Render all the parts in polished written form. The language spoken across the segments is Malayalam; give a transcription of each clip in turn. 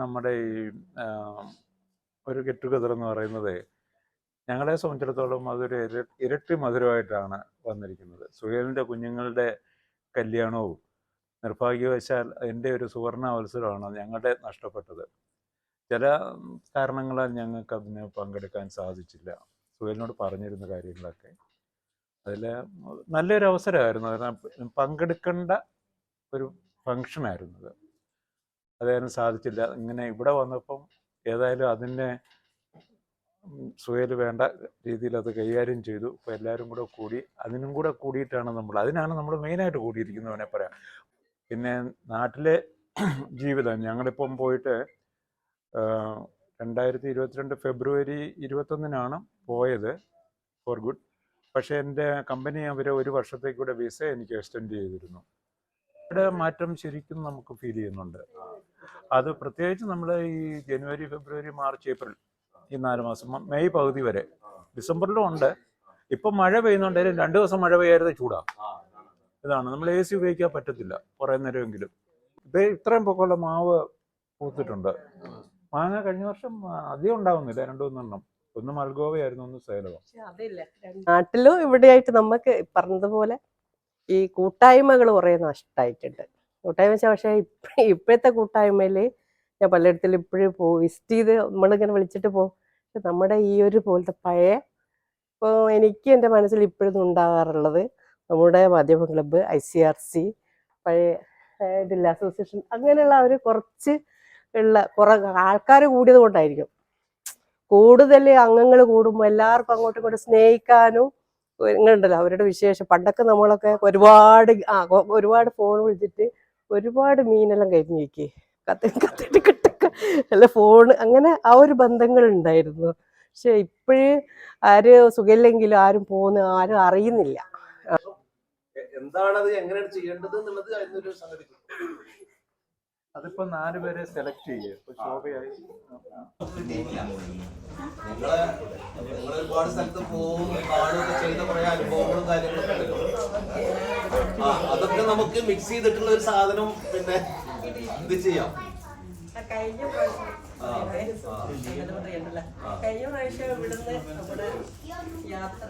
നമ്മുടെ ഈ ഒരു ഗെറ്റ് ടുഗദർ എന്ന് പറയുന്നത് ഞങ്ങളെ സംബന്ധിച്ചിടത്തോളം അതൊരു ഇരട്ടി മധുരമായിട്ടാണ് വന്നിരിക്കുന്നത്. സുഹേലിൻ്റെ കുഞ്ഞുങ്ങളുടെ കല്യാണവും നിർഭാഗ്യവശാൽ എൻ്റെ ഒരു സുവർണ അവസരമാണ് ഞങ്ങളുടെ നഷ്ടപ്പെട്ടത്. ചില കാരണങ്ങളാൽ ഞങ്ങൾക്ക് അതിന് പങ്കെടുക്കാൻ സാധിച്ചില്ല. സുഹേലിനോട് പറഞ്ഞിരുന്ന കാര്യങ്ങളൊക്കെ അതിൽ നല്ലൊരു അവസരമായിരുന്നു. കാരണം പങ്കെടുക്കേണ്ട ഒരു ഫങ്ഷനായിരുന്നത്. അതായത് സാധിച്ചില്ല. ഇങ്ങനെ ഇവിടെ വന്നപ്പം ഏതായാലും അതിനെ സുഹേൽ വേണ്ട രീതിയിൽ അത് കൈകാര്യം ചെയ്തു. ഇപ്പോൾ എല്ലാവരും കൂടെ കൂടി അതിനും കൂടെ കൂടിയിട്ടാണ് അതിനാണ് നമ്മൾ മെയിനായിട്ട് കൂടിയിരിക്കുന്നവനെ പറയാം. പിന്നെ നാട്ടിലെ ജീവിതം ഞങ്ങളിപ്പം പോയിട്ട് 2022 ഫെബ്രുവരി 21 പോയത് ഫോർ ഗുഡ്. പക്ഷേ എൻ്റെ കമ്പനി അവർ 1 വർഷത്തേക്കൂടെ വിസ എനിക്ക് എക്സ്റ്റെൻഡ് ചെയ്തിരുന്നു. ഇവിടെ മാറ്റം ശരിക്കും നമുക്ക് ഫീൽ ചെയ്യുന്നുണ്ട്. അത് പ്രത്യേകിച്ച് നമ്മൾ ഈ ജനുവരി, ഫെബ്രുവരി, മാർച്ച്, ഏപ്രിൽ ഈ 4 മാസം, മെയ് പകുതി വരെ, ഡിസംബറിലും ഉണ്ട്. ഇപ്പം മഴ പെയ്യുന്നുണ്ടെങ്കിലും 2 ദിവസം മഴ പെയ്യാതെ ചൂടാണ്. ഇതാണ്, നമ്മൾ AC ഉപയോഗിക്കാൻ പറ്റത്തില്ല കുറേ നേരമെങ്കിലും. ഇത്രയും പൊക്കമുള്ള മാവ് പൂത്തിട്ടുണ്ട്. മാങ്ങ കഴിഞ്ഞ വർഷം അധികം ഉണ്ടാവുന്നില്ല, 2-3 എണ്ണം. ഒന്ന് മൽഗോവയായിരുന്നു, ഒന്ന് സേലവും. നാട്ടിലും ഇവിടെയായിട്ട് നമുക്ക് പറഞ്ഞതുപോലെ ഈ കൂട്ടായ്മകൾ കുറേ നഷ്ടമായിട്ടുണ്ട്. കൂട്ടായ്മ വെച്ചാൽ പക്ഷേ ഇപ്പോഴത്തെ കൂട്ടായ്മയിൽ ഞാൻ പലയിടത്തിൽ ഇപ്പോഴും വിസിറ്റ് ചെയ്ത് നമ്മളിങ്ങനെ വിളിച്ചിട്ട് പോകും. പക്ഷെ നമ്മുടെ ഈ ഒരു പോലത്തെ പഴയ, ഇപ്പോൾ എനിക്ക് എൻ്റെ മനസ്സിൽ ഇപ്പോഴും ഉണ്ടാകാറുള്ളത് നമ്മുടെ മാധ്യമ ക്ലബ്ബ്, ICRC, പഴയ ഇതില്ല അസോസിയേഷൻ, അങ്ങനെയുള്ള ഒരു കുറച്ച് കുറേ ആൾക്കാർ കൂടിയത് കൊണ്ടായിരിക്കും. കൂടുതൽ അംഗങ്ങൾ കൂടുമ്പോൾ എല്ലാവർക്കും അങ്ങോട്ടും ഇങ്ങോട്ടും സ്നേഹിക്കാനും ഇങ്ങനെയുണ്ടല്ലോ അവരുടെ വിശേഷം. പണ്ടൊക്കെ നമ്മളൊക്കെ ഒരുപാട് ഫോൺ വിളിച്ചിട്ട് ഒരുപാട് മീനെല്ലാം കരിഞ്ഞു വയ്ക്കേ, കത്തിട്ട് കിട്ടൊക്കെ അല്ല ഫോണ്, അങ്ങനെ ആ ഒരു ബന്ധങ്ങൾ ഉണ്ടായിരുന്നു. പക്ഷെ ഇപ്പോഴും ആര് സുഖമില്ലെങ്കിലും ആരും പോകുന്ന ആരും അറിയുന്നില്ല. എന്താണത്, എങ്ങനെയാണ് ചെയ്യേണ്ടത് എന്നുള്ളത് അതിനൊരു സംഗതി. അതിപ്പോ 4 പേരെ സെലക്ട് ചെയ്യുക. ഇപ്പൊ ശോഭയായി ഒരുപാട് സ്ഥലത്ത് പോകും, കാണുകയൊക്കെ ചെയ്ത കുറെ അനുഭവങ്ങളും കാര്യങ്ങളൊക്കെ ഉണ്ടല്ലോ. അതൊക്കെ നമുക്ക് മിക്സ് ചെയ്തിട്ടുള്ള ഒരു സാധനം പിന്നെ ഇത് ചെയ്യാം. കഴിഞ്ഞ പ്രാവശ്യം ഇവിടുന്ന് നമ്മുടെ യാത്ര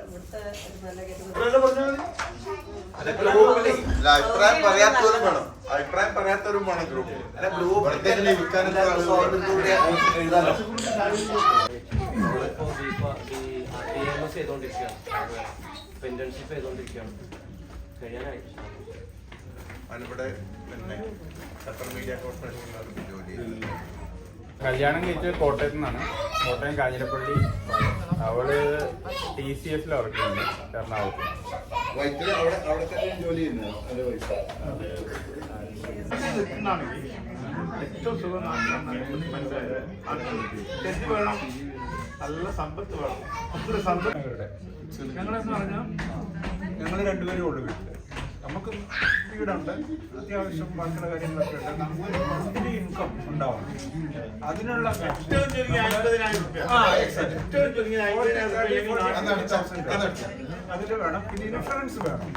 അഭിപ്രായം പറയാത്തവരും വേണം ഗ്രൂപ്പ്. ഞാനിവിടെ പിന്നെ ഖത്തർ മീഡിയ കോർപ്പറേഷനിലാണ് ജോലി ചെയ്യുന്നത്. കല്യാണം കഴിച്ചത് കോട്ടയത്തു നിന്നാണ്. കോട്ടയം കാഞ്ഞിരപ്പള്ളി. അവള് TCS വർക്ക് ചെയ്യുന്നുണ്ട് എറണാകുളത്ത്. ജോലി ചെയ്യുന്നത് ഏറ്റവും സുഖം മനസ്സിലായത് തെറ്റ് വേണം, നല്ല സമ്പത്ത് വേണം. ഞങ്ങളെന്ന് പറഞ്ഞാൽ ഞങ്ങൾ 2 പേരേ ഉള്ളു വീട്ടിൽ. നമുക്ക് വീടുണ്ട്, അത്യാവശ്യം ബാക്കിയുള്ള കാര്യങ്ങളൊക്കെ ഉണ്ട്. നമുക്ക് ഇൻകം ഉണ്ടാവണം. അതിനുള്ള ഏറ്റവും ചുരുങ്ങിയ 50,000 രൂപ, അതിൽ വേണം. പിന്നെ ഇൻഷുറൻസ് വേണം,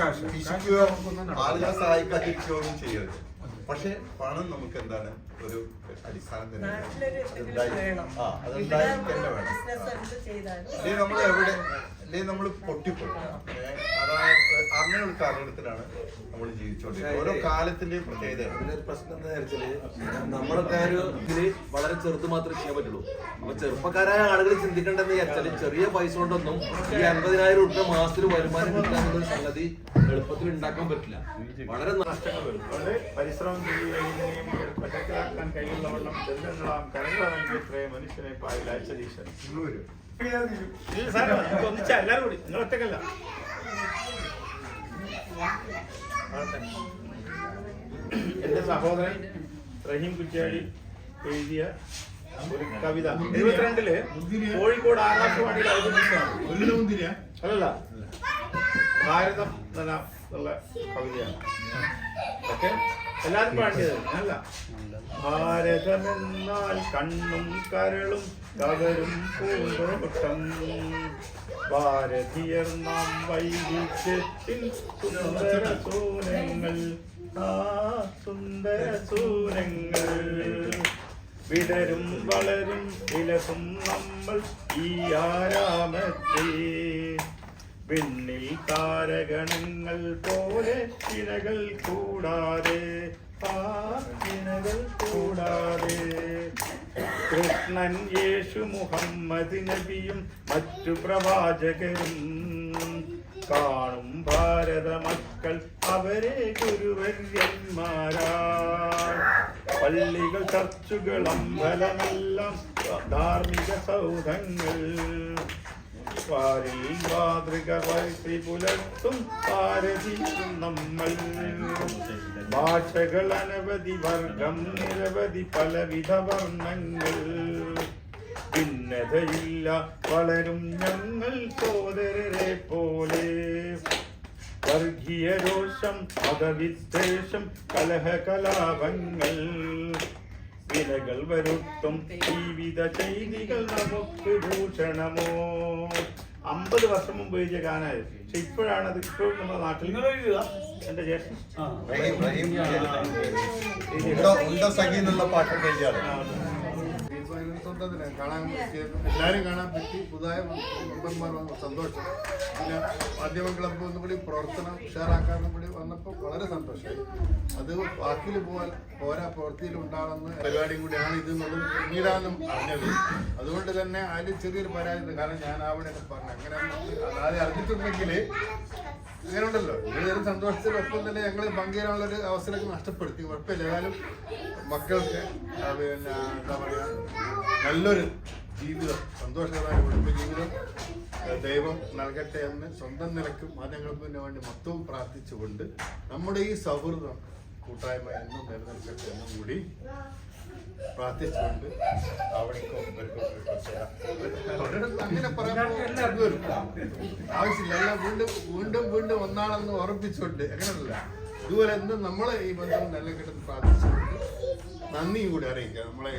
കാശ് ആളുകളെ സഹായിക്കാൻ ചോദ്യം ചെയ്യരുത്. പക്ഷെ പണം നമുക്ക് എന്താണ് ഒരു അടിസ്ഥാനം തന്നെ നമ്മൾ എവിടെ നമ്മൾ പൊട്ടിപ്പോകും. അതായത് അങ്ങനെ ഒരു കാലഘട്ടത്തിലാണ് നമ്മൾ ജീവിച്ചുകൊണ്ടിരിക്കുന്നത്. ഓരോ കാലത്തിന്റെയും പ്രത്യേകത. അതിന്റെ പ്രശ്നം എന്താ വെച്ചാല് നമ്മളൊക്കെ ഇതില് വളരെ ചെറുത് മാത്രമേ ചെയ്യാൻ പറ്റുള്ളൂ. അപ്പൊ ചെറുപ്പക്കാരായ ആളുകൾ ചിന്തിക്കേണ്ടതെന്ന് വിചാരിച്ചാല് ചെറിയ പൈസ കൊണ്ടൊന്നും ഈ 50,000 രൂപ മാസത്തിൽ വരുമാനം കിട്ടാനുള്ള സംഗതി എളുപ്പത്തിൽ ഉണ്ടാക്കാൻ പറ്റില്ല. വളരെ നഷ്ടങ്ങൾ വരും. പരിശ്രമം ചെയ്യുകയും പച്ചക്കറാക്കാൻ കയ്യിലുള്ള വെള്ളം ബന്ധങ്ങളാം കരങ്ങളാണെങ്കിൽ ഇത്രയും മനുഷ്യനെ പായലാച്ചതീശൻ ഒന്നിച്ച എല്ലാവരും കൂടി, നിങ്ങൾ ഒറ്റക്കല്ല. എന്റെ സഹോദരൻ റഹീം കുറ്റ്യാടി എഴുതിയ ഒരു കവിത 72 കോഴിക്കോട് ആകാശവാണിയിൽ അവതരിപ്പിച്ചതാണ്. അല്ലല്ല, ഭാരതം എന്നുള്ള കവിതയാണ്. ഓക്കെ, എല്ലാവരും പാടിയത് അല്ല. ഭാരതമെന്നാൽ കണ്ണും കരളും കവരും പൂന്തോട്ടം, ഭാരതീയർ നാം വൈവിധ്യത്തിൽ സുന്ദര സൂനങ്ങൾ, ആ സുന്ദര സൂനങ്ങൾ. വിടരും വളരും വിലസും നമ്മൾ ഈ ആരാമത്തെ. വിണ്ണിൽ താരഗണങ്ങൾ പോലെ ചിനകൾ കൂടാതെ, ചിനകൾ കൂടാതെ കൃഷ്ണൻ യേശു മുഹമ്മദ് നബിയും മറ്റു പ്രവാചകരും കാണും ഭാരത മക്കൾ അവരെ ഗുരുവര്യന്മാരായി. പള്ളികൾ ചർച്ചുകൾ അമ്പലമെല്ലാം ധാർമ്മിക സൗധങ്ങൾ. പാരിൽ മാതൃക വൈത്രി പുലർത്തും ഭാരതീയും നമ്മൾ. ഭാഷകൾ അനവധി വർഗം നിരവധി പലവിധ വർണ്ണങ്ങൾ. ഭിന്നതയില്ല വളരും ഞങ്ങൾ സോദരരെ പോലെ. വർഗീയ രോഷം മതവിദ്വേഷം കലഹകലാപങ്ങൾ വിലകൾ വരുത്തും ജീവിത ചെയ്തികൾ നമുക്ക് ഭൂഷണമോ. 50 വർഷം മുമ്പ് എഴുതിയ ഗാനമായിരുന്നു. പക്ഷെ ഇപ്പോഴാണ് അത് ഇപ്പോഴും നമ്മുടെ നാട്ടിൽ എന്റെ ജ്യേഷ്ഠൻ സഖി എന്നുള്ള പാട്ടൊക്കെ എഴുതിയാണ്. കാണാൻ എല്ലാവരും കാണാൻ പറ്റി. പുതിയ മെമ്പർമാർ വന്ന സന്തോഷം. പിന്നെ മാധ്യമ ക്ലബ്ബ് ഒന്നുകൂടി പ്രവർത്തനം ഉഷാറാക്കാനും കൂടി വന്നപ്പോൾ വളരെ സന്തോഷമായി. അത് വാക്കിൽ പോരാ പ്രവൃത്തിയിൽ ഉണ്ടാകുന്ന പരിപാടിയും കൂടിയാണ് ഇതെന്നുള്ളത് പിന്നീടാണ് അറിഞ്ഞത്. അതുകൊണ്ട് തന്നെ അതിൽ ചെറിയൊരു പരാതി. കാരണം ഞാൻ അവിടെ പറഞ്ഞു അങ്ങനെ ആദ്യം അറിഞ്ഞിട്ടുണ്ടെങ്കിൽ അങ്ങനെ ഉണ്ടല്ലോ. ഏതൊരു സന്തോഷത്തിനൊപ്പം തന്നെ ഞങ്ങൾ പങ്കുചേരാനുള്ളൊരു അവസരമൊക്കെ നഷ്ടപ്പെടുത്തി. കുഴപ്പമില്ല. ഏതായാലും മക്കൾക്ക് പിന്നെ എന്താ പറയുക, നല്ലൊരു ജീവിതം, സന്തോഷകരമായ കുടുംബ ജീവിതം ദൈവം നൽകട്ടെ എന്ന് സ്വന്തം നിലക്കും മാധ്യമങ്ങൾക്ക് വേണ്ടി മൊത്തവും പ്രാർത്ഥിച്ചുകൊണ്ട് നമ്മുടെ ഈ സൗഹൃദം കൂട്ടായ്മ എന്നും നിലനിൽക്കട്ടെ എന്നും കൂടി പ്രാർത്ഥിച്ചുകൊണ്ട് അവിടേക്കും അങ്ങനെ പറയാൻ ആവശ്യമില്ല. എല്ലാം വീണ്ടും വീണ്ടും വീണ്ടും ഒന്നാണെന്ന് ഓർമ്മിച്ചുകൊണ്ട് അങ്ങനെയല്ല. ഇതുപോലെ എന്നും നമ്മളെ ഈ ബന്ധം നിലനിൽക്കട്ടെ പ്രാർത്ഥിച്ചുകൊണ്ട് നന്ദിയും കൂടി അറിയിക്കുക. നമ്മളെ